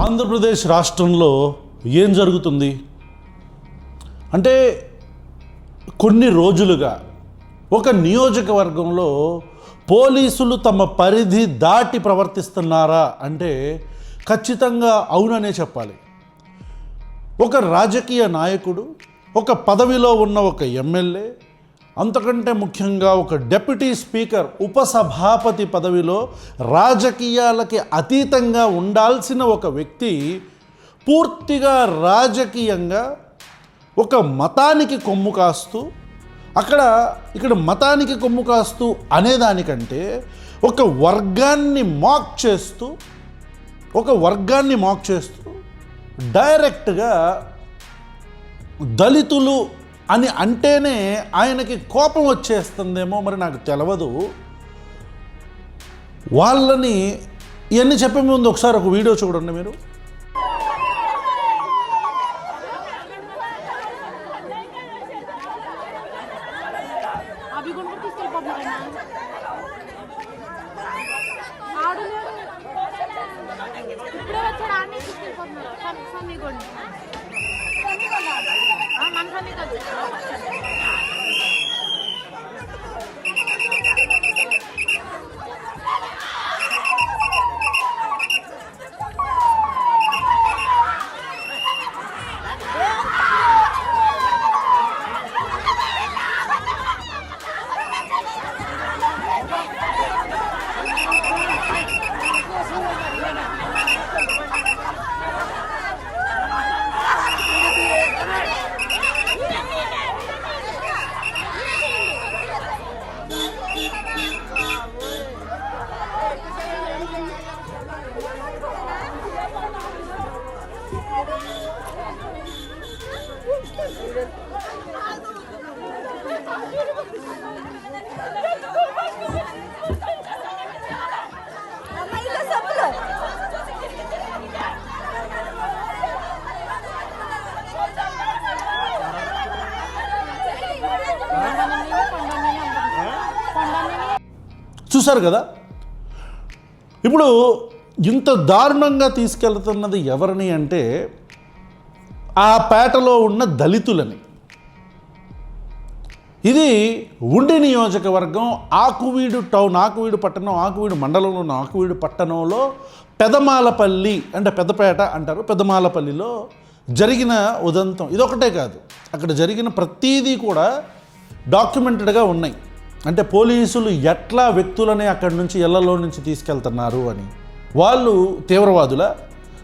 ఆంధ్రప్రదేశ్ రాష్ట్రంలో ఏం జరుగుతుంది అంటే కొన్ని రోజులుగా ఒక నియోజకవర్గంలో పోలీసులు తమ పరిధి దాటి ప్రవర్తిస్తున్నారా అంటే ఖచ్చితంగా అవుననే చెప్పాలి. ఒక రాజకీయ నాయకుడు, ఒక పదవిలో ఉన్న ఒక ఎమ్మెల్యే, అంతకంటే ముఖ్యంగా ఒక డిప్యూటీ స్పీకర్, ఉపసభాపతి పదవిలో రాజకీయాలకి అతీతంగా ఉండాల్సిన ఒక వ్యక్తి పూర్తిగా రాజకీయంగా ఒక మతానికి కొమ్ము కాస్తూ, ఇక్కడ మతానికి కొమ్ము కాస్తూ అనేదానికంటే ఒక వర్గాన్ని మాక్ చేస్తూ డైరెక్ట్గా దళితులు అని అంటేనే ఆయనకి కోపం వచ్చేస్తుందేమో మరి నాకు తెలియదు. వాళ్ళని ఇవన్నీ చెప్పే ముందు ఒకసారి ఒక వీడియో చూడండి మీరు. చూశారు కదా, ఇప్పుడు ఇంత దారుణంగా తీసుకెళ్తున్నది ఎవరిని అంటే ఆ పేటలో ఉన్న దళితులని. ఇది ఉండి నియోజకవర్గం ఆకువీడు టౌన్, ఆకువీడు పట్టణం, ఆకువీడు మండలంలో ఉన్న ఆకువీడు పట్టణంలో పెదమాలపల్లి అంటే పెద్దపేట అంటారు, పెదమాలపల్లిలో జరిగిన ఉదంతం ఇదొకటే కాదు, అక్కడ జరిగిన ప్రతీదీ కూడా డాక్యుమెంటెడ్గా ఉన్నాయి. అంటే పోలీసులు ఎట్లా వ్యక్తులని అక్కడి నుంచి ఇళ్లలో నుంచి తీసుకెళ్తున్నారు అని. వాళ్ళు తీవ్రవాదుల,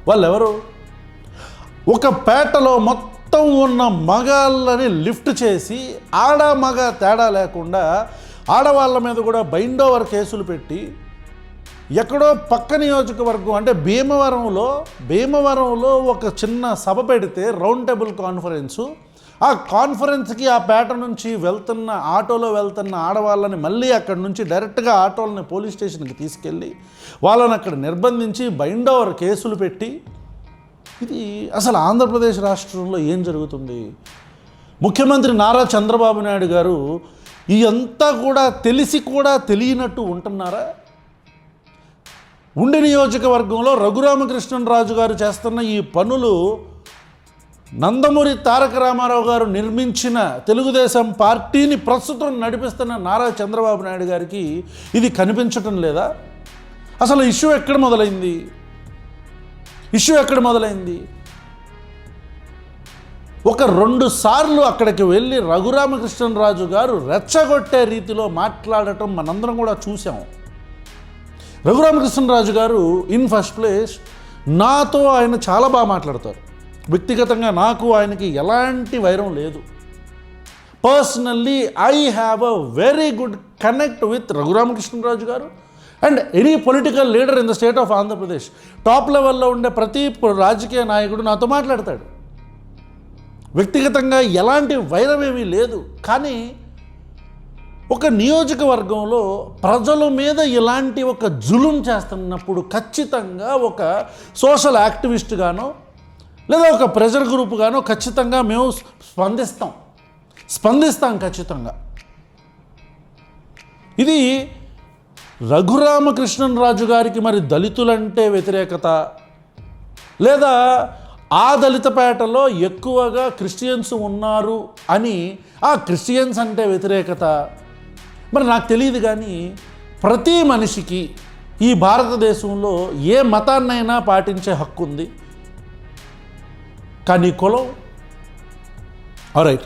వాళ్ళు ఎవరు? ఒక పేటలో మొత్తం ఉన్న మగాళ్ళని లిఫ్ట్ చేసి ఆడ మగ తేడా లేకుండా ఆడవాళ్ళ మీద కూడా బైండ్ ఓవర్ కేసులు పెట్టి ఎక్కడో పక్క నియోజకవర్గం అంటే భీమవరంలో ఒక చిన్న సభ పెడితే రౌండ్ టేబుల్ కాన్ఫరెన్సు. ఆ కాన్ఫరెన్స్కి ఆ పేట నుంచి ఆటోలో వెళ్తున్న ఆడవాళ్ళని మళ్ళీ అక్కడి నుంచి డైరెక్ట్గా ఆటోలని పోలీస్ స్టేషన్కి తీసుకెళ్ళి వాళ్ళని అక్కడ నిర్బంధించి బైండ్ ఓవర్ కేసులు పెట్టి, ఇది అసలు ఆంధ్రప్రదేశ్ రాష్ట్రంలో ఏం జరుగుతుంది? ముఖ్యమంత్రి నారా చంద్రబాబు నాయుడు గారు ఇదంతా కూడా తెలిసి కూడా తెలియనట్టు ఉంటున్నారా? ఉండి నియోజకవర్గంలో రఘురామకృష్ణరాజు గారు చేస్తున్న ఈ పనులు నందమూరి తారక రామారావు గారు నిర్మించిన తెలుగుదేశం పార్టీని ప్రస్తుతం నడిపిస్తున్న నారా చంద్రబాబు నాయుడు గారికి ఇది కనిపించటం లేదా? అసలు ఇష్యూ ఎక్కడ మొదలైంది? ఒక 2 సార్లు అక్కడికి వెళ్ళి రఘురామకృష్ణరాజు గారు రెచ్చగొట్టే రీతిలో మాట్లాడటం మనందరం కూడా చూసాం. రఘురామకృష్ణరాజు గారు ఇన్ ఫస్ట్ ప్లేస్ నాతో ఆయన చాలా బాగా మాట్లాడతారు. వ్యక్తిగతంగా నాకు ఆయనకి ఎలాంటి వైరం లేదు. Personally I have a very good connect with Raghurama Krishna Raju garu and any political leader in the state of Andhra Pradesh. Top లెవెల్లో ఉండే ప్రతి రాజకీయ నాయకుడు నాతో మాట్లాడతాడు. వ్యక్తిగతంగా ఎలాంటి వైరం ఏమీ లేదు. కానీ ఒక నియోజకవర్గంలో ప్రజల మీద ఇలాంటి ఒక జులుం చేస్తున్నప్పుడు ఖచ్చితంగా ఒక సోషల్ యాక్టివిస్ట్గానో లేదా ఒక ప్రెజర్ గ్రూప్ గానో ఖచ్చితంగా మేము స్పందిస్తాం ఖచ్చితంగా. ఇది రఘురామకృష్ణరాజు గారికి మరి దళితులంటే వ్యతిరేకత లేదా ఆ దళితపేటలో ఎక్కువగా క్రిస్టియన్స్ ఉన్నారు అని ఆ క్రిస్టియన్స్ అంటే వ్యతిరేకత. మరి నాకు తెలియదు, కానీ ప్రతి మనిషికి ఈ భారతదేశంలో ఏ మతాన్నైనా పాటించే హక్కు ఉంది. కానీ కులం ఆల్రైట్.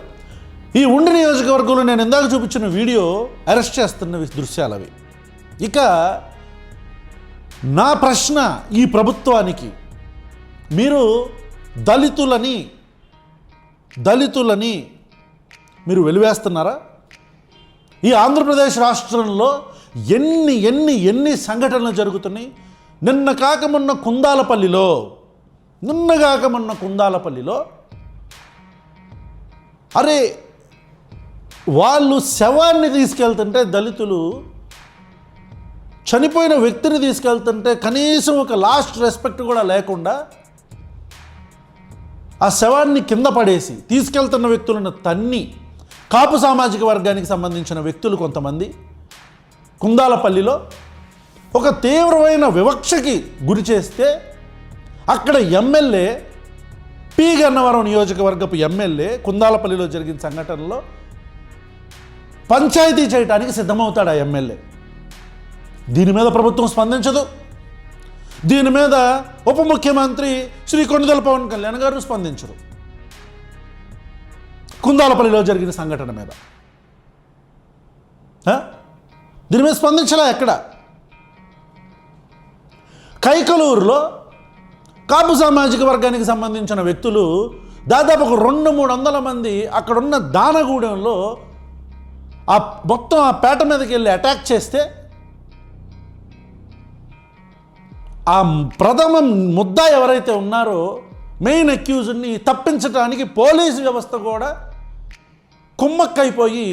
ఈ ఉండి నియోజకవర్గంలో నేను ఇందాక చూపించిన వీడియో అరెస్ట్ చేస్తున్న దృశ్యాలు అవి. ఇక నా ప్రశ్న ఈ ప్రభుత్వానికి, మీరు దళితులని మీరు వెలివేస్తున్నారా? ఈ ఆంధ్రప్రదేశ్ రాష్ట్రంలో ఎన్ని సంఘటనలు జరుగుతున్నాయి. నిన్న కాక మొన్న కుందాలపల్లిలో అరే వాళ్ళు శవాన్ని తీసుకెళ్తుంటే, దళితులు చనిపోయిన వ్యక్తిని తీసుకెళ్తుంటే కనీసం ఒక లాస్ట్ రెస్పెక్ట్ కూడా లేకుండా ఆ శవాన్ని కింద పడేసి తీసుకెళ్తున్న వ్యక్తులను తన్ని కాపు సామాజిక వర్గానికి సంబంధించిన వ్యక్తులు కొంతమంది కుందాలపల్లిలో ఒక తీవ్రమైన వివక్షకి గురి చేస్తే, అక్కడ ఎమ్మెల్యే పి గన్నవరం నియోజకవర్గపు ఎమ్మెల్యే కుందాలపల్లిలో జరిగిన సంఘటనలో పంచాయతీ చేయడానికి సిద్ధమవుతాడు ఆ ఎమ్మెల్యే. దీని మీద ప్రభుత్వం స్పందించదు. దీని మీద ఉప ముఖ్యమంత్రి శ్రీ కొణిదెల పవన్ కళ్యాణ్ గారు స్పందించరు. కుందాలపల్లిలో జరిగిన సంఘటన మీద దీని మీద స్పందించలే. ఎక్కడ కైకలూరులో కాపు సామాజిక వర్గానికి సంబంధించిన వ్యక్తులు దాదాపు ఒక 200-300 మంది అక్కడున్న దానగూడెంలో మొత్తం ఆ పేట మీదకి వెళ్ళి అటాక్ చేస్తే, ఆ ప్రథమ ముద్ద ఎవరైతే ఉన్నారో మెయిన్ అక్యూజ్ని తప్పించడానికి పోలీసు వ్యవస్థ కూడా కుమ్మక్కైపోయి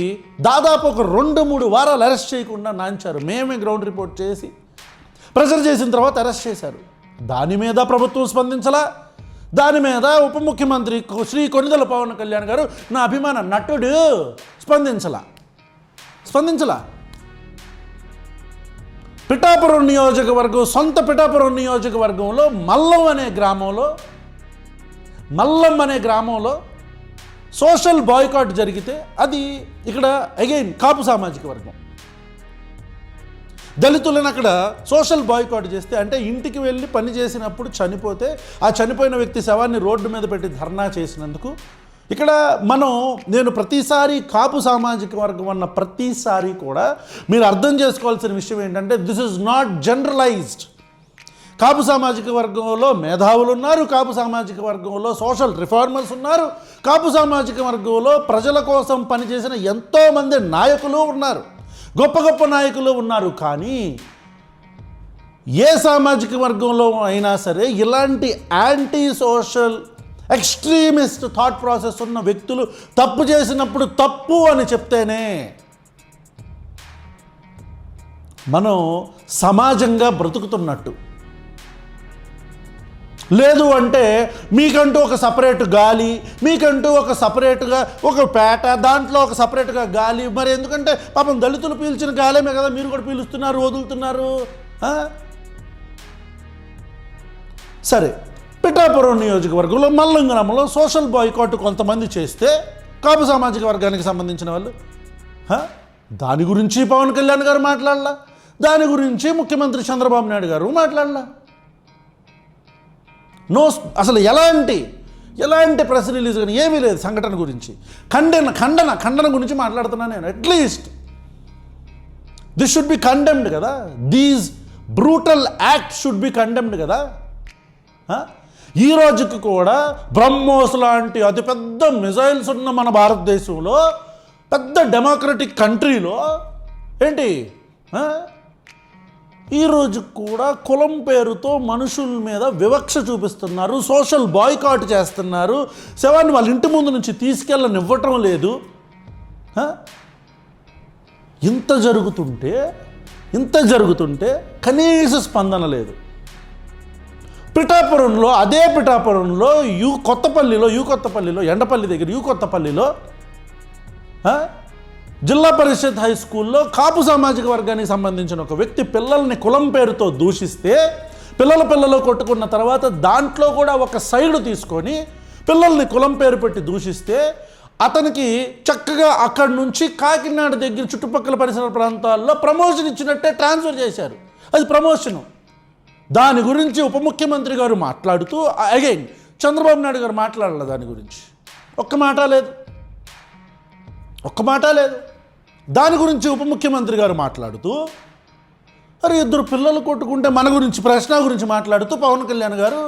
దాదాపు ఒక 2-3 వారాలు అరెస్ట్ చేయకుండా నాంచారు. మేమే గ్రౌండ్ రిపోర్ట్ చేసి ప్రెషర్ చేసిన తర్వాత అరెస్ట్ చేశారు. దాని మీద ప్రభుత్వం స్పందించలా. దాని మీద ఉప ముఖ్యమంత్రి శ్రీ కొణిదెల పవన్ కళ్యాణ్ గారు, నా అభిమాన నటుడు, స్పందించలా. పిఠాపురం నియోజకవర్గం, సొంత పిఠాపురం నియోజకవర్గంలో మల్లం అనే గ్రామంలో సోషల్ బాయ్కాట్ జరిగితే, అది ఇక్కడ అగైన్ కాపు సామాజిక వర్గం దళితులను అక్కడ సోషల్ బాయ్కాట్ చేస్తే, అంటే ఇంటికి వెళ్ళి పని చేసినప్పుడు చనిపోతే ఆ చనిపోయిన వ్యక్తి శవాన్ని రోడ్డు మీద పెట్టి ధర్నా చేసినందుకు ఇక్కడ నేను ప్రతిసారి కాపు సామాజిక వర్గం అన్న ప్రతిసారి కూడా మీరు అర్థం చేసుకోవాల్సిన విషయం ఏంటంటే, దిస్ ఈజ్ నాట్ జనరలైజ్డ్. కాపు సామాజిక వర్గంలో మేధావులు ఉన్నారు, కాపు సామాజిక వర్గంలో సోషల్ రిఫార్మర్స్ ఉన్నారు, కాపు సామాజిక వర్గంలో ప్రజల కోసం పనిచేసిన ఎంతోమంది నాయకులు ఉన్నారు, గొప్ప గొప్ప నాయకులు ఉన్నారు. కానీ ఏ సామాజిక వర్గంలో అయినా సరే ఇలాంటి anti social extremist thought process ఉన్న వ్యక్తులు తప్పు చేసినప్పుడు తప్పు అని చెప్తేనే మనం సమాజంగా బ్రతుకుతున్నట్టు. లేదు అంటే మీకంటూ ఒక సపరేట్ గాలి, మీకంటూ ఒక సపరేట్గా ఒక పేట, దాంట్లో ఒక సపరేట్గా గాలి. మరి ఎందుకంటే పాపం దళితులు పీల్చిన గాలేమే కదా మీరు కూడా పీలుస్తున్నారు, వదులుతున్నారు. సరే, పిఠాపురం నియోజకవర్గంలో మల్లం గ్రామంలో సోషల్ బాయ్కాట్ కొంతమంది చేస్తే, కాపు సామాజిక వర్గానికి సంబంధించిన వాళ్ళు, దాని గురించి పవన్ కళ్యాణ్ గారు మాట్లాడలా, దాని గురించి ముఖ్యమంత్రి చంద్రబాబు నాయుడు గారు మాట్లాడలా. అసలు ఎలాంటి ప్రెస్ రిలీజ్ కానీ ఏమీ లేదు. సంఘటన గురించి ఖండన గురించి మాట్లాడుతున్నాను నేను. At least this should be condemned కదా, these brutal act should be condemned కదా. ఈ రోజుకి కూడా బ్రహ్మోస్ లాంటి అతిపెద్ద మిజైల్స్ ఉన్న మన భారతదేశంలో, పెద్ద డెమోక్రటిక్ కంట్రీలో ఏంటి ఈరోజు కూడా కులం పేరుతో మనుషుల మీద వివక్ష చూపిస్తున్నారు, సోషల్ బాయ్కాట్ చేస్తున్నారు, శవాన్ని వాళ్ళ ఇంటి ముందు నుంచి తీసుకెళ్ళనివ్వటం లేదు. ఇంత జరుగుతుంటే కనీస స్పందన లేదు. అదే పిఠాపురంలో యూ కొత్తపల్లిలో ఎండపల్లి దగ్గర కొత్తపల్లిలో జిల్లా పరిషత్ హై స్కూల్లో కాపు సామాజిక వర్గానికి సంబంధించిన ఒక వ్యక్తి పిల్లల్ని కులం పేరుతో దూషిస్తే పిల్లలు కొట్టుకున్న తర్వాత దాంట్లో కూడా ఒక సైడ్ తీసుకొని పిల్లల్ని కులం పేరు పెట్టి దూషిస్తే అతనికి చక్కగా అక్కడి నుంచి కాకినాడ దగ్గర చుట్టుపక్కల పరిసర ప్రాంతాల్లో ప్రమోషన్ ఇచ్చినట్టే ట్రాన్స్ఫర్ చేశారు. అది ప్రమోషను. దాని గురించి ఉప ముఖ్యమంత్రి గారు మాట్లాడుతూ అగైన్ చంద్రబాబు నాయుడు గారు మాట్లాడాలి దాని గురించి. ఒక్క మాట లేదు. దాని గురించి ఉప ముఖ్యమంత్రి గారు మాట్లాడుతూ అరే ఇద్దరు పిల్లలు కొట్టుకుంటే మన గురించి ప్రశ్న గురించి మాట్లాడుతూ పవన్ కళ్యాణ్ గారు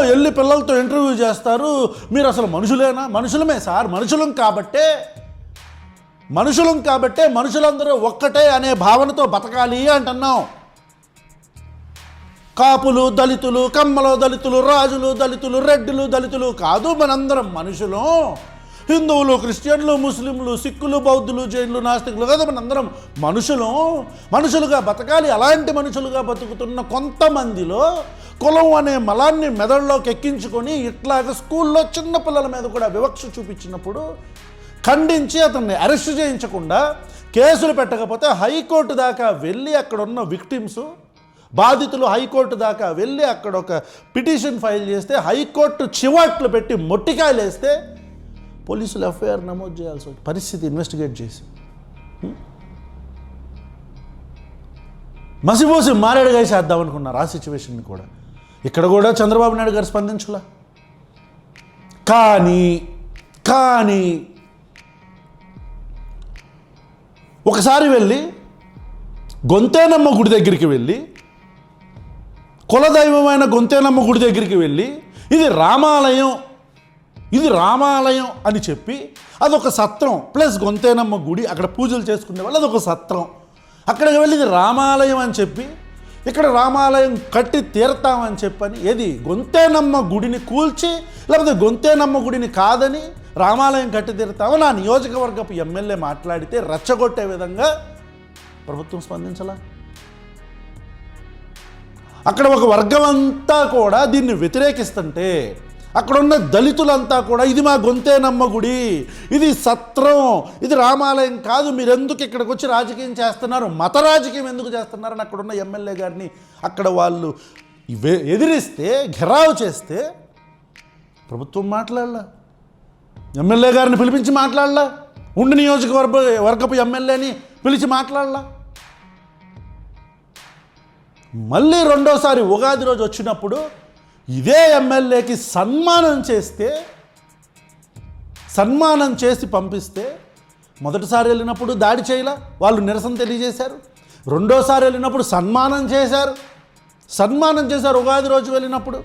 వెళ్ళి పిల్లలతో ఇంటర్వ్యూ చేస్తారు, మీరు అసలు మనుషులేనా? మనుషులమే సార్, మనుషులం కాబట్టే మనుషులందరూ ఒక్కటే అనే భావనతో బతకాలి అంటున్నాం. కాపులు దళితులు, కమ్మలు దళితులు, రాజులు దళితులు, రెడ్డిలు దళితులు కాదు, మనందరం మనుషులు. హిందువులు, క్రిస్టియన్లు, ముస్లింలు, సిక్కులు, బౌద్ధులు, జైన్లు, నాస్తికులు కాదు, మనందరం మనుషులుగా బతకాలి. అలాంటి మనుషులుగా బతుకుతున్న కొంతమందిలో కులం అనే మలాన్ని మెదడులోకి ఎక్కించుకొని ఇట్లాగ స్కూల్లో చిన్నపిల్లల మీద కూడా వివక్ష చూపించినప్పుడు ఖండించి అతన్ని అరెస్ట్ చేయించకుండా కేసులు పెట్టకపోతే హైకోర్టు దాకా వెళ్ళి అక్కడ ఉన్న విక్టిమ్స్ బాధితులు హైకోర్టు దాకా వెళ్ళి అక్కడ ఒక పిటిషన్ ఫైల్ చేస్తే హైకోర్టు చివాట్లు పెట్టి మొట్టికాయలు వేస్తే పోలీసులు ఎఫ్ఐఆర్ నమోదు చేయాల్సి పరిస్థితి ఇన్వెస్టిగేట్ చేసి మసిపోసి మారేడుగా చేద్దామనుకున్నారు ఆ సిచ్యువేషన్ని కూడా. ఇక్కడ కూడా చంద్రబాబు నాయుడు గారు స్పందించలా. కానీ ఒకసారి వెళ్ళి గొంతేనమ్మ గుడి దగ్గరికి వెళ్ళి కులదైవమైన గొంతేనమ్మ గుడి దగ్గరికి వెళ్ళి ఇది రామాలయం అని చెప్పి అదొక సత్రం ప్లస్ గొంతేనమ్మ గుడి అక్కడ పూజలు చేసుకునే వాళ్ళు అదొక సత్రం. అక్కడికి వెళ్ళి ఇది రామాలయం అని చెప్పి ఇక్కడ రామాలయం కట్టి తీరతామని చెప్పని ఏది గొంతేనమ్మ గుడిని కూల్చి లేకపోతే గొంతేనమ్మ గుడిని కాదని రామాలయం కట్టి తీరతామని నా నియోజకవర్గపు ఎమ్మెల్యే మాట్లాడితే రెచ్చగొట్టే విధంగా ప్రభుత్వం స్పందించాలా? అక్కడ ఒక వర్గం అంతా కూడా దీన్ని వ్యతిరేకిస్తుంటే అక్కడున్న దళితులంతా కూడా ఇది మా గొంతేనమ్మ గుడి, ఇది సత్రం, ఇది రామాలయం కాదు, మీరు ఎందుకు ఇక్కడికి వచ్చి రాజకీయం చేస్తున్నారు, మత రాజకీయం ఎందుకు చేస్తున్నారని అక్కడున్న ఎమ్మెల్యే గారిని అక్కడ వాళ్ళు ఎదిరిస్తే ఘెరావు చేస్తే ప్రభుత్వం మాట్లాడలా, ఎమ్మెల్యే గారిని పిలిపించి మాట్లాడలా, ఉండి నియోజకవర్గపు ఎమ్మెల్యేని పిలిచి మాట్లాడలా. మళ్ళీ రెండోసారి ఉగాది రోజు వచ్చినప్పుడు ఇదే ఎమ్మెల్యేకి సన్మానం చేసి పంపిస్తే మొదటిసారి వెళ్ళినప్పుడు దాడి చేయలా, వాళ్ళు నిరసన తెలియజేశారు. రెండోసారి వెళ్ళినప్పుడు సన్మానం చేశారు ఉగాది రోజు వెళ్ళినప్పుడు.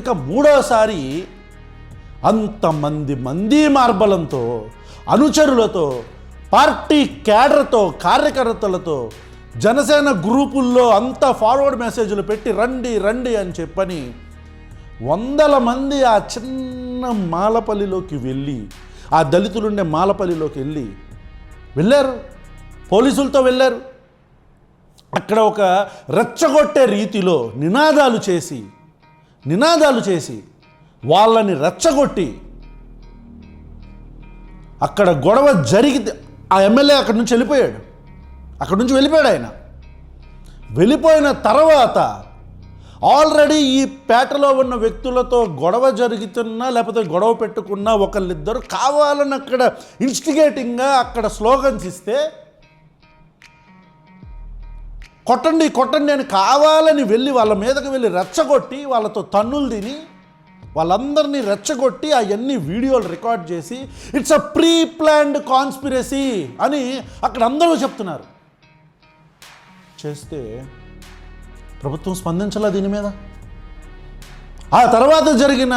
ఇక మూడోసారి అంతమంది మార్బలంతో అనుచరులతో పార్టీ క్యాడర్తో కార్యకర్తలతో జనసేన గ్రూపుల్లో అంతా ఫార్వర్డ్ మెసేజ్లు పెట్టి రండి అని చెప్పని వందల మంది ఆ చిన్న మాలపల్లిలోకి వెళ్ళి ఆ దళితులుండే మాలపల్లిలోకి వెళ్ళారు, పోలీసులతో వెళ్ళారు. అక్కడ ఒక రెచ్చగొట్టే రీతిలో నినాదాలు చేసి వాళ్ళని రెచ్చగొట్టి అక్కడ గొడవ జరిగితే ఆ ఎమ్మెల్యే అక్కడి నుంచి వెళ్ళిపోయాడు. ఆయన వెళ్ళిపోయిన తర్వాత ఆల్రెడీ ఈ పేటలో ఉన్న వ్యక్తులతో గొడవ జరుగుతున్నా లేకపోతే గొడవ పెట్టుకున్నా ఒకళ్ళిద్దరు కావాలని అక్కడ ఇన్స్టిగేటింగ్గా అక్కడ స్లోగన్స్ ఇస్తే కొట్టండి అని కావాలని వెళ్ళి వాళ్ళ మీదకి వెళ్ళి రెచ్చగొట్టి వాళ్ళతో తన్నులు తిని వాళ్ళందరినీ రెచ్చగొట్టి అవన్నీ వీడియోలు రికార్డ్ చేసి it's a pre planned conspiracy అని అక్కడ అందరూ చెప్తున్నారు. చేస్తే ప్రభుత్వం స్పందించాలా దీని మీద? ఆ తర్వాత జరిగిన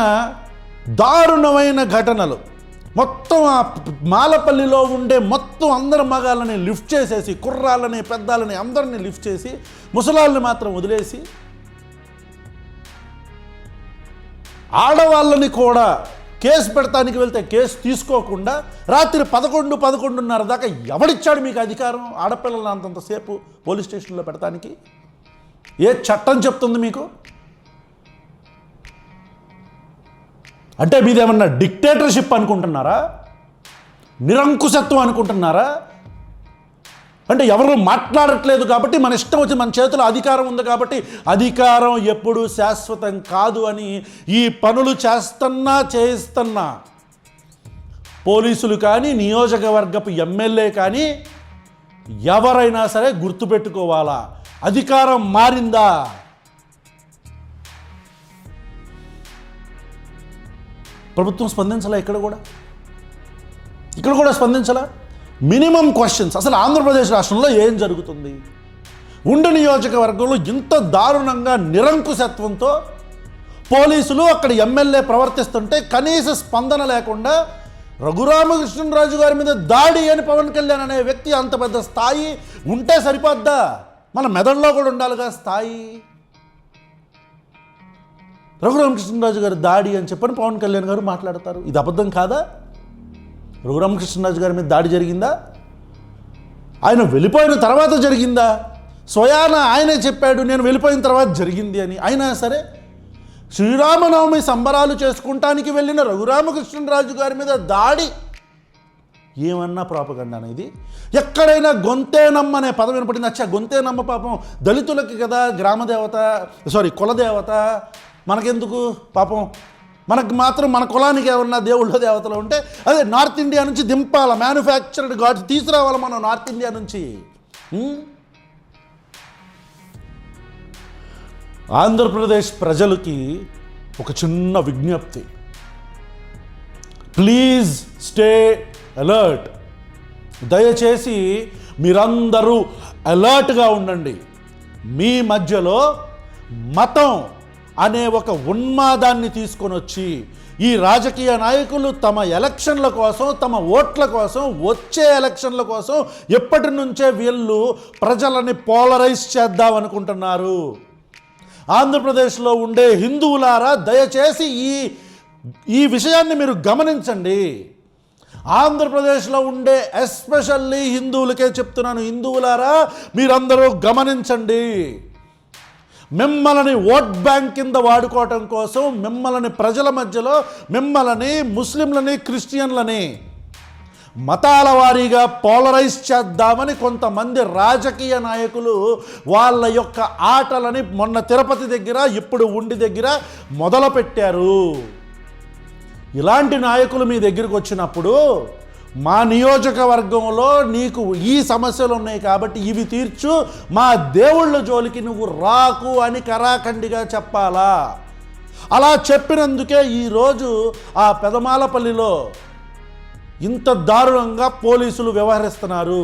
దారుణమైన ఘటనలు మొత్తం ఆ మాలపల్లిలో ఉండే మొత్తం అందరి మగాళ్ళని లిఫ్ట్ చేసేసి కుర్రాళ్ళని పెద్దాలని అందరినీ లిఫ్ట్ చేసి ముసలాళ్ళని మాత్రం వదిలేసి ఆడవాళ్ళని కూడా కేసు పెడతానికి వెళ్తే కేసు తీసుకోకుండా రాత్రి 11:30 దాకా ఎవడిచ్చాడు మీకు అధికారం ఆడపిల్లలను అంతంతసేపు పోలీస్ స్టేషన్లో పెడతానికి? ఏ చట్టం చెప్తుంది మీకు? అంటే మీదేమన్నా డిక్టేటర్షిప్ అనుకుంటున్నారా? నిరంకుశత్వం అనుకుంటున్నారా? అంటే ఎవరు మాట్లాడట్లేదు కాబట్టి మన ఇష్టం వచ్చి మన చేతిలో అధికారం ఉంది కాబట్టి అధికారం ఎప్పుడూ శాశ్వతం కాదు అని ఈ పనులు చేయిస్తున్నా పోలీసులు కానీ నియోజకవర్గపు ఎమ్మెల్యే కానీ ఎవరైనా సరే గుర్తుపెట్టుకోవాలా, అధికారం మారిందా, ప్రభుత్వం స్పందించాలా, ఇక్కడ కూడా స్పందించాలా. మినిమం క్వశ్చన్స్, అసలు ఆంధ్రప్రదేశ్ రాష్ట్రంలో ఏం జరుగుతుంది? ఉండి నియోజకవర్గంలో ఇంత దారుణంగా నిరంకుశత్వంతో పోలీసులు అక్కడ ఎమ్మెల్యే ప్రవర్తిస్తుంటే కనీస స్పందన లేకుండా రఘురామకృష్ణరాజు గారి మీద దాడి అని పవన్ కళ్యాణ్ అనే వ్యక్తి అంత పెద్ద స్థాయి ఉంటే సరిపోద్దా? మన మెదడులో కూడా ఉండాలిగా స్థాయి. రఘురామకృష్ణరాజు గారి దాడి అని చెప్పని పవన్ కళ్యాణ్ గారు మాట్లాడతారు. ఇది అబద్ధం కాదా? రఘురామకృష్ణరాజు గారి మీద దాడి జరిగిందా? ఆయన వెళ్ళిపోయిన తర్వాత జరిగిందా? స్వయాన ఆయనే చెప్పాడు నేను వెళ్ళిపోయిన తర్వాత జరిగింది అని. అయినా సరే శ్రీరామనవమి సంబరాలు చేసుకుంటానికి వెళ్ళిన రఘురామకృష్ణరాజు గారి మీద దాడి ఏమన్నా ప్రాపగండా అనేది? ఎక్కడైనా గొంతేనమ్మ అనే పదం వినపడింది. అచ్చా, గొంతేనమ్మ పాపం దళితులకి కదా కులదేవత, మనకెందుకు పాపం, మనకు మాత్రం మన కులానికి ఏమన్నా దేవుళ్ళ దేవతలు ఉంటే అదే నార్త్ ఇండియా నుంచి దింపాల, మ్యానుఫ్యాక్చర్డ్ గాడ్స్ తీసుకురావాలి మనం నార్త్ ఇండియా నుంచి. ఆంధ్రప్రదేశ్ ప్రజలకి ఒక చిన్న విజ్ఞప్తి, ప్లీజ్ స్టే అలర్ట్. దయచేసి మీరందరూ అలర్ట్గా ఉండండి. మీ మధ్యలో మతం అనే ఒక ఉన్మాదాన్ని తీసుకొని వచ్చి ఈ రాజకీయ నాయకులు తమ ఎలక్షన్ల కోసం, తమ ఓట్ల కోసం, వచ్చే ఎలక్షన్ల కోసం ఎప్పటి నుంచే వీళ్ళు ప్రజలని పోలరైజ్ చేద్దామనుకుంటున్నారు. ఆంధ్రప్రదేశ్లో ఉండే హిందువులారా దయచేసి ఈ విషయాన్ని మీరు గమనించండి. ఆంధ్రప్రదేశ్లో ఉండే ఎస్పెషల్లీ హిందువులకే చెప్తున్నాను, హిందువులారా మీరందరూ గమనించండి. మిమ్మల్ని ఓట్ బ్యాంక్ కింద వాడుకోవటం కోసం, మిమ్మల్ని ప్రజల మధ్యలో, మిమ్మల్ని ముస్లింలని, క్రిస్టియన్లని మతాల వారీగా పోలరైజ్ చేద్దామని కొంతమంది రాజకీయ నాయకులు వాళ్ళ యొక్క ఆటలని మొన్న తిరుపతి దగ్గర, ఇప్పుడు ఉండి దగ్గర మొదలుపెట్టారు. ఇలాంటి నాయకులు మీ దగ్గరికి వచ్చినప్పుడు మా నియోజకవర్గంలో నీకు ఈ సమస్యలు ఉన్నాయి కాబట్టి ఇవి తీర్చు, మా దేవుళ్ళ జోలికి నువ్వు రాకు అని కరాఖండిగా చెప్పాలా. అలా చెప్పినందుకే ఈరోజు ఆ పెదమాలపల్లిలో ఇంత దారుణంగా పోలీసులు వ్యవహరిస్తున్నారు.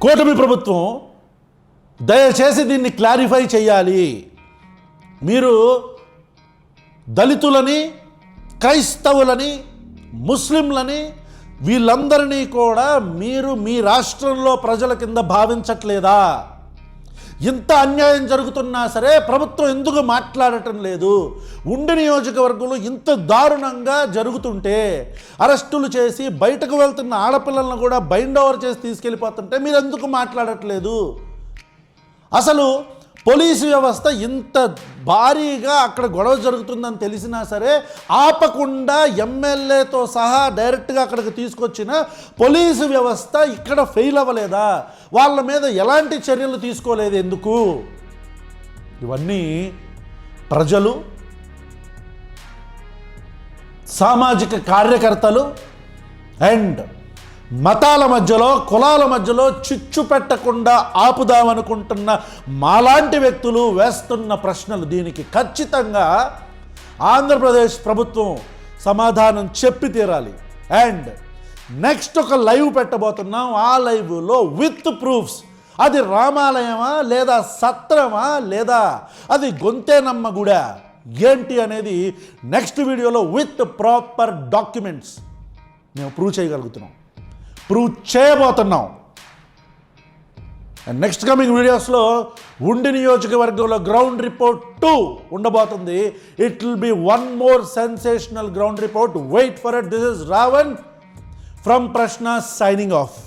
కూటమి ప్రభుత్వం దయచేసి దీన్ని క్లారిఫై చేయాలి. మీరు దళితులని, క్రైస్తవులని, ముస్లింలని వీళ్ళందరినీ కూడా మీరు మీ రాష్ట్రంలో ప్రజల కింద భావించట్లేదా? ఇంత అన్యాయం జరుగుతున్నా సరే ప్రభుత్వం ఎందుకు మాట్లాడటం లేదు? ఉండి నియోజకవర్గంలో ఇంత దారుణంగా జరుగుతుంటే, అరెస్టులు చేసి బయటకు వెళ్తున్న ఆడపిల్లలను కూడా బైండ్ ఓవర్ చేసి తీసుకెళ్ళిపోతుంటే మీరు ఎందుకు మాట్లాడట్లేదు? అసలు పోలీసు వ్యవస్థ ఇంత భారీగా అక్కడ గొడవ జరుగుతుందని తెలిసినా సరే ఆపకుండా ఎమ్మెల్యేతో సహా డైరెక్ట్గా అక్కడికి తీసుకొచ్చిన పోలీసు వ్యవస్థ ఇక్కడ ఫెయిల్ అవ్వలేదా? వాళ్ళ మీద ఎలాంటి చర్యలు తీసుకోలేదు ఎందుకు? ఇవన్నీ ప్రజలు, సామాజిక కార్యకర్తలు అండ్ మతాల మధ్యలో, కులాల మధ్యలో చిచ్చు పెట్టకుండా ఆపుదామనుకుంటున్న మాలాంటి వ్యక్తులు వేస్తున్న ప్రశ్నలు. దీనికి ఖచ్చితంగా ఆంధ్రప్రదేశ్ ప్రభుత్వం సమాధానం చెప్పి తీరాలి. అండ్ నెక్స్ట్ ఒక లైవ్ పెట్టబోతున్నాం. ఆ లైవ్లో విత్ ప్రూఫ్స్, అది రామాలయమా లేదా సత్రమా లేదా అది గొంతేనమ్మ గుడా ఏంటి అనేది నెక్స్ట్ వీడియోలో విత్ ప్రాపర్ డాక్యుమెంట్స్ మేము ప్రూవ్ చేయగలుగుతున్నాం, ప్రూవ్ చేయబోతున్నాం. అండ్ నెక్స్ట్ కమింగ్ వీడియోస్లో ఉండి నియోజకవర్గంలో గ్రౌండ్ రిపోర్ట్ 2 ఉండబోతుంది. It will be one more sensational ground report. Wait for it. This is Ravan from Prashna signing of.